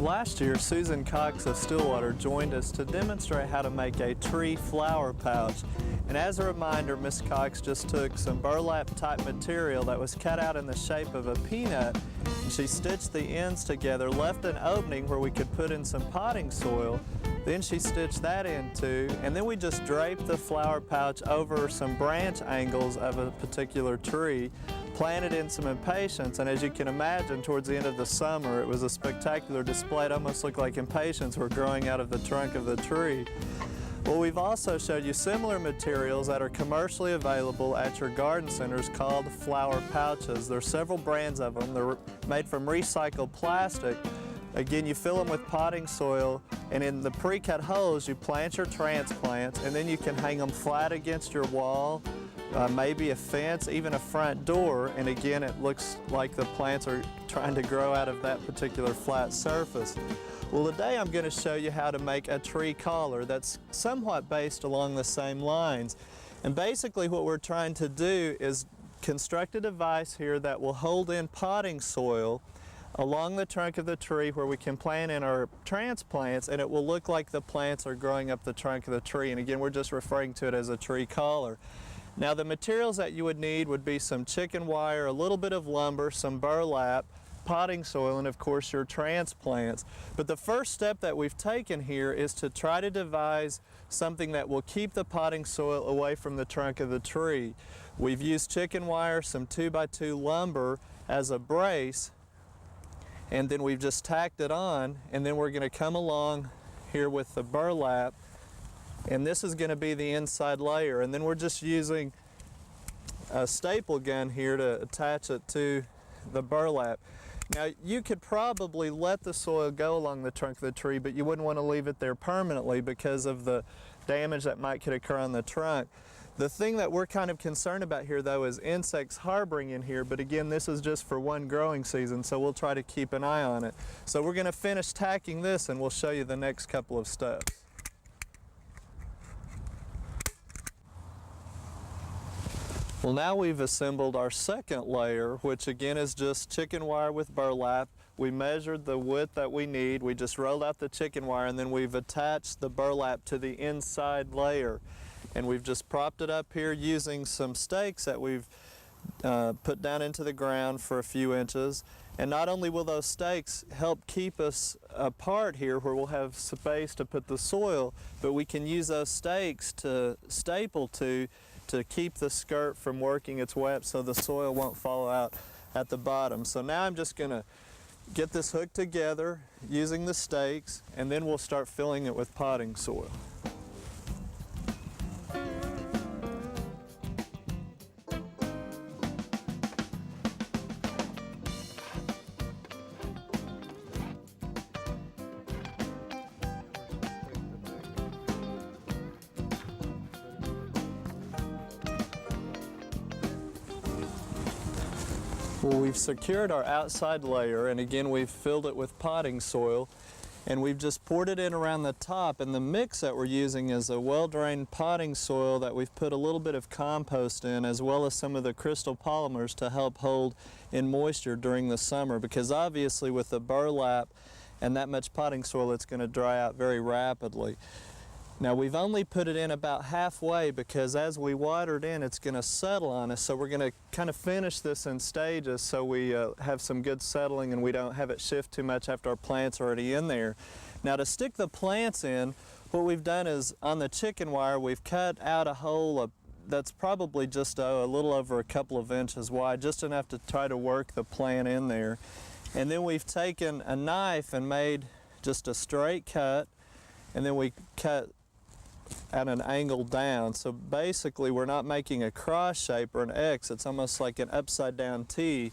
Last year, Susan Cox of Stillwater joined us to demonstrate how to make a tree flower pouch. And as a reminder, Miss Cox just took some burlap type material that was cut out in the shape of a peanut, and she stitched the ends together, left an opening where we could put in some potting soil. Then she stitched that in too, and then we just draped the flower pouch over some branch angles of a particular tree, planted in some impatiens, and as you can imagine, towards the end of the summer, it was a spectacular display. It almost looked like impatiens were growing out of the trunk of the tree. Well, we've also showed you similar materials that are commercially available at your garden centers called flower pouches. There are several brands of them. They're made from recycled plastic. Again, you fill them with potting soil, and in the pre-cut holes, you plant your transplants, and then you can hang them flat against your wall, maybe a fence, even a front door, and again, it looks like the plants are trying to grow out of that particular flat surface. Well, today I'm going to show you how to make a tree collar that's somewhat based along the same lines. And basically what we're trying to do is construct a device here that will hold in potting soil along the trunk of the tree where we can plant in our transplants, and it will look like the plants are growing up the trunk of the tree. And again, we're just referring to it as a tree collar. Now, the materials that you would need would be some chicken wire, a little bit of lumber, some burlap, potting soil, and of course your transplants. But the first step that we've taken here is to try to devise something that will keep the potting soil away from the trunk of the tree. We've used chicken wire, some 2x2 lumber as a brace, and then we've just tacked it on, and then we're going to come along here with the burlap, and this is going to be the inside layer, and then we're just using a staple gun here to attach it to the burlap. Now, you could probably let the soil go along the trunk of the tree, but you wouldn't want to leave it there permanently because of the damage that could occur on the trunk. The thing that we're kind of concerned about here, though, is insects harboring in here, but again, this is just for one growing season, so we'll try to keep an eye on it. So we're going to finish tacking this, and we'll show you the next couple of steps. Well, now we've assembled our second layer, which again is just chicken wire with burlap. We measured the width that we need. We just rolled out the chicken wire, and then we've attached the burlap to the inside layer. And we've just propped it up here using some stakes that we've put down into the ground for a few inches. And not only will those stakes help keep us apart here where we'll have space to put the soil, but we can use those stakes to staple to keep the skirt from working its way up so the soil won't fall out at the bottom. So now I'm just going to get this hooked together using the stakes, and then we'll start filling it with potting soil. Well, we've secured our outside layer, and again we've filled it with potting soil, and we've just poured it in around the top, and the mix that we're using is a well-drained potting soil that we've put a little bit of compost in, as well as some of the crystal polymers to help hold in moisture during the summer, because obviously with the burlap and that much potting soil, it's going to dry out very rapidly. Now, we've only put it in about halfway because as we water it in, it's going to settle on us. So we're going to kind of finish this in stages so we have some good settling and we don't have it shift too much after our plant's already in there. Now, to stick the plants in, what we've done is on the chicken wire, we've cut out a hole that's probably just a little over a couple of inches wide, just enough to try to work the plant in there. And then we've taken a knife and made just a straight cut, and then we cut at an angle down. So basically we're not making a cross shape or an X, it's almost like an upside down T,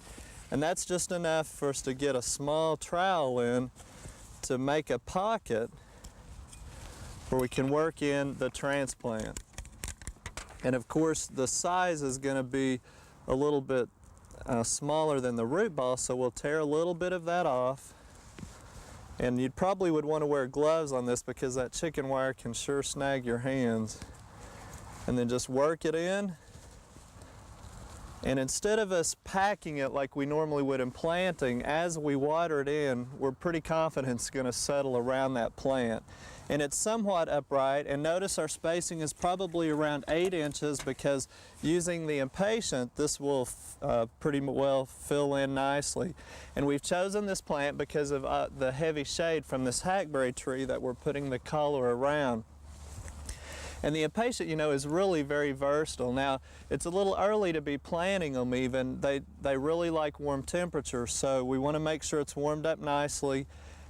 and that's just enough for us to get a small trowel in to make a pocket where we can work in the transplant. And of course the size is going to be a little bit smaller than the root ball, so we'll tear a little bit of that off. And you probably would want to wear gloves on this because that chicken wire can sure snag your hands. And then just work it in. And instead of us packing it like we normally would in planting, as we water it in, we're pretty confident it's going to settle around that plant. And it's somewhat upright, and notice our spacing is probably around 8 inches because using the impatient, this will pretty well fill in nicely. And we've chosen this plant because of the heavy shade from this hackberry tree that we're putting the collar around. And the impatient, you know, is really very versatile. Now, it's a little early to be planting them even. They really like warm temperatures, so we want to make sure it's warmed up nicely.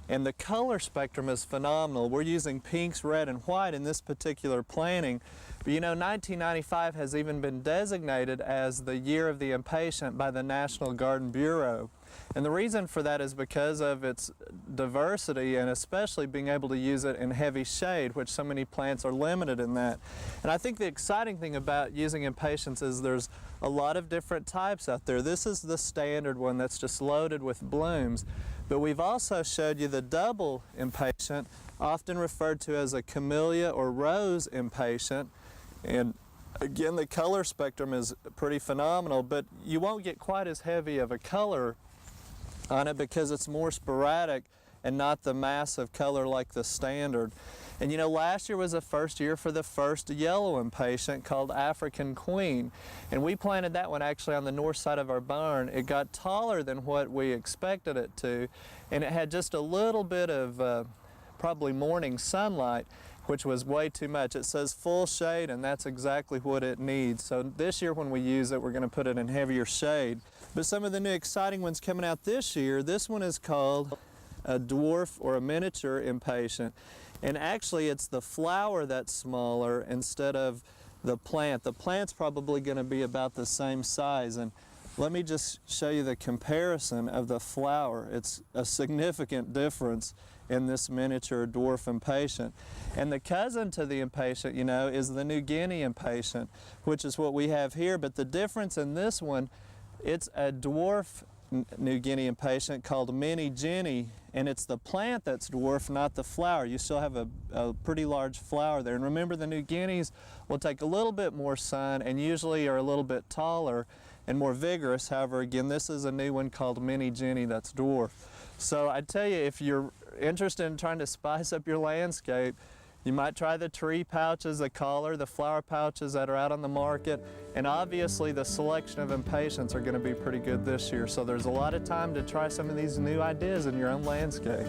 And the color spectrum is phenomenal. We're using pinks, red, and white in this particular planting. But you know, 1995 has even been designated as the Year of the Impatient by the National Garden Bureau. And the reason for that is because of its diversity and especially being able to use it in heavy shade, which so many plants are limited in that. And I think the exciting thing about using impatiens is there's a lot of different types out there. This is the standard one that's just loaded with blooms. But we've also showed you the double impatient, often referred to as a camellia or rose impatient. And again, the color spectrum is pretty phenomenal, but you won't get quite as heavy of a color on it because it's more sporadic and not the massive color like the standard. And you know, last year was the first year for the first yellow impatient called African Queen. And we planted that one actually on the north side of our barn. It got taller than what we expected it to, and it had just a little bit of probably morning sunlight, which was way too much. It says full shade, and that's exactly what it needs. So this year when we use it, we're going to put it in heavier shade. But some of the new exciting ones coming out this year, this one is called a dwarf or a miniature impatient. And actually it's the flower that's smaller instead of the plant. The plant's probably going to be about the same size. And let me just show you the comparison of the flower. It's a significant difference in this miniature dwarf impatient. And the cousin to the impatient, you know, is the New Guinea impatient, which is what we have here. But the difference in this one, it's a dwarf New Guinea impatient called Mini Jenny, and it's the plant that's dwarf, not the flower. You still have a pretty large flower there. And remember, the New Guineas will take a little bit more sun and usually are a little bit taller and more vigorous. However, again, this is a new one called Mini Jenny that's dwarf. So I tell you, if you're interested in trying to spice up your landscape, you might try the tree pouches, the collar, the flower pouches that are out on the market, and obviously the selection of impatiens are going to be pretty good this year. So there's a lot of time to try some of these new ideas in your own landscape.